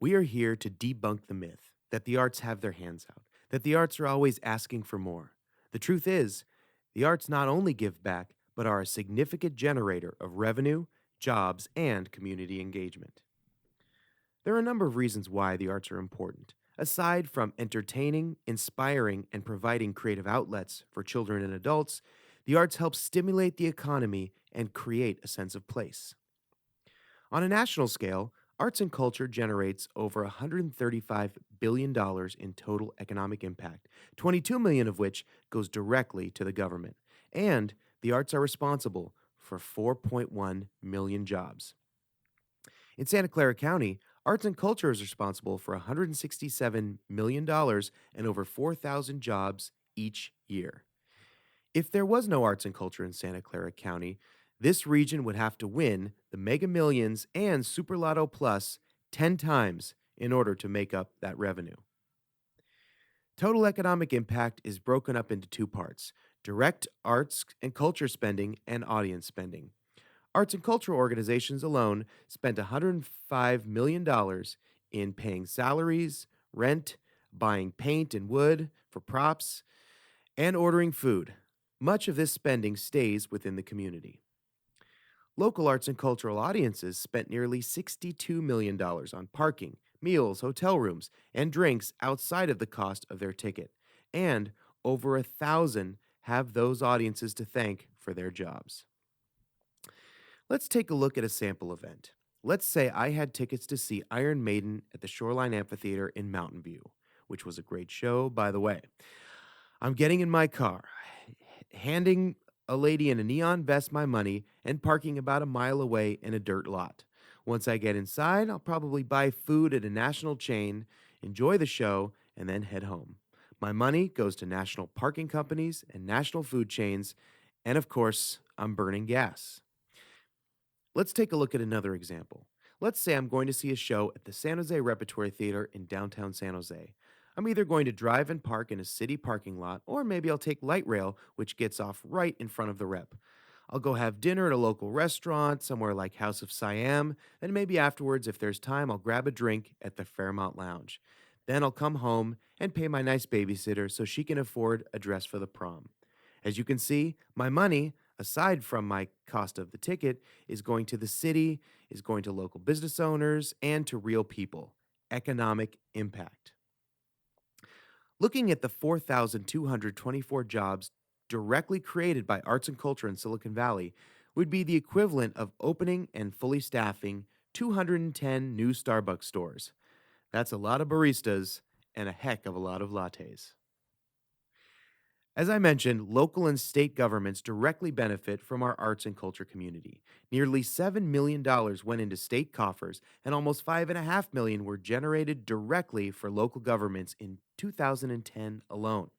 We are here to debunk the myth that the arts have their hands out, that the arts are always asking for more. The truth is, the arts not only give back, but are a significant generator of revenue, jobs, and community engagement. There are a number of reasons why the arts are important. Aside from entertaining, inspiring, and providing creative outlets for children and adults, the arts help stimulate the economy and create a sense of place. On a national scale, arts and culture generates over $135 billion dollars in total economic impact, 22 million of which goes directly to the government. And the arts are responsible for 4.1 million jobs. In Santa Clara County, arts and culture is responsible for $167 million dollars and over 4,000 jobs each year. If there was no arts and culture in Santa Clara County, this region would have to win the Mega Millions and Super Lotto Plus 10 times in order to make up that revenue. Total economic impact is broken up into two parts: direct arts and culture spending and audience spending. Arts and cultural organizations alone spent $105 million dollars in paying salaries, rent, buying paint and wood for props, and ordering food. Much of this spending stays within the community. Local arts and cultural audiences spent nearly $62 million dollars on parking, meals, hotel rooms, and drinks outside of the cost of their ticket. And over 1,000 have those audiences to thank for their jobs. Let's take a look at a sample event. Let's say I had tickets to see Iron Maiden at the Shoreline Amphitheater in Mountain View, which was a great show, by the way. I'm getting in my car, handing a lady in a neon vest my money, and parking about a mile away in a dirt lot. Once I get inside, I'll probably buy food at a national chain, enjoy the show, and then head home. My money goes to national parking companies and national food chains, and of course, I'm burning gas. Let's take a look at another example. Let's say I'm going to see a show at the San Jose Repertory Theater in downtown San Jose. I'm either going to drive and park in a city parking lot, or maybe I'll take light rail, which gets off right in front of the rep. I'll go have dinner at a local restaurant, somewhere like House of Siam, and maybe afterwards, if there's time, I'll grab a drink at the Fairmount Lounge. Then I'll come home and pay my nice babysitter so she can afford a dress for the prom. As you can see, my money, aside from my cost of the ticket, is going to the city, is going to local business owners, and to real people. Economic impact. Looking at the 4,224 jobs directly created by arts and culture in Silicon Valley would be the equivalent of opening and fully staffing 210 new Starbucks stores. That's a lot of baristas and a heck of a lot of lattes. As I mentioned, local and state governments directly benefit from our arts and culture community. Nearly $7 million dollars went into state coffers, and almost $5.5 million were generated directly for local governments in 2010 alone.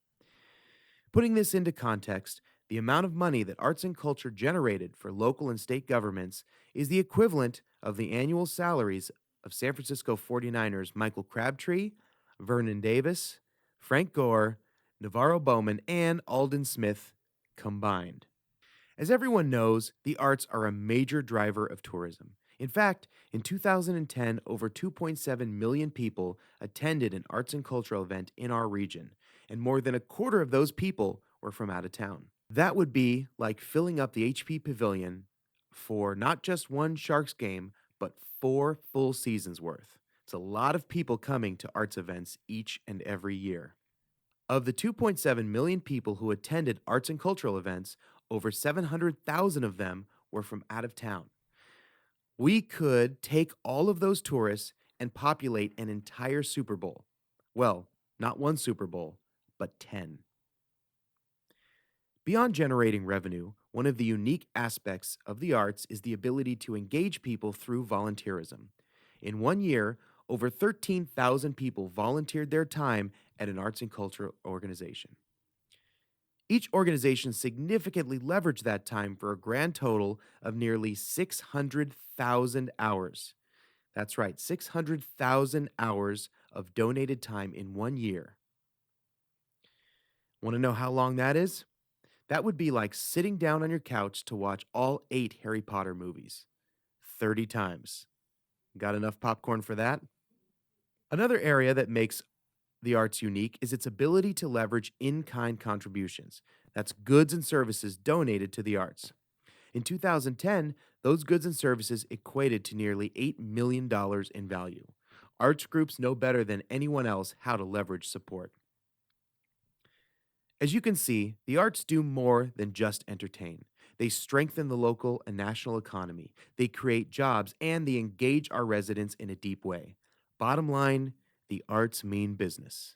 Putting this into context, the amount of money that arts and culture generated for local and state governments is the equivalent of the annual salaries of San Francisco 49ers Michael Crabtree, Vernon Davis, Frank Gore, Navarro Bowman, and Alden Smith combined. As everyone knows, the arts are a major driver of tourism. In fact, in 2010, over 2.7 million people attended an arts and cultural event in our region, and more than a quarter of those people were from out of town. That would be like filling up the HP Pavilion for not just one Sharks game, but 4 full seasons worth. It's a lot of people coming to arts events each and every year. Of the 2.7 million people who attended arts and cultural events, over 700,000 of them were from out of town. We could take all of those tourists and populate an entire Super Bowl. Well, not one Super Bowl, but 10. Beyond generating revenue, one of the unique aspects of the arts is the ability to engage people through volunteerism. In one year, over 13,000 people volunteered their time at an arts and culture organization. Each organization significantly leveraged that time for a grand total of nearly 600,000 hours. That's right, 600,000 hours of donated time in one year. Want to know how long that is? That would be like sitting down on your couch to watch all 8 Harry Potter movies. 30 times. Got enough popcorn for that? Another area that makes the arts unique is its ability to leverage in kind contributions. That's goods and services donated to the arts. In 2010, those goods and services equated to nearly $8 million in value. Arts groups know better than anyone else how to leverage support. As you can see, the arts do more than just entertain. They strengthen the local and national economy, they create jobs, and they engage our residents in a deep way. Bottom line, the arts mean business.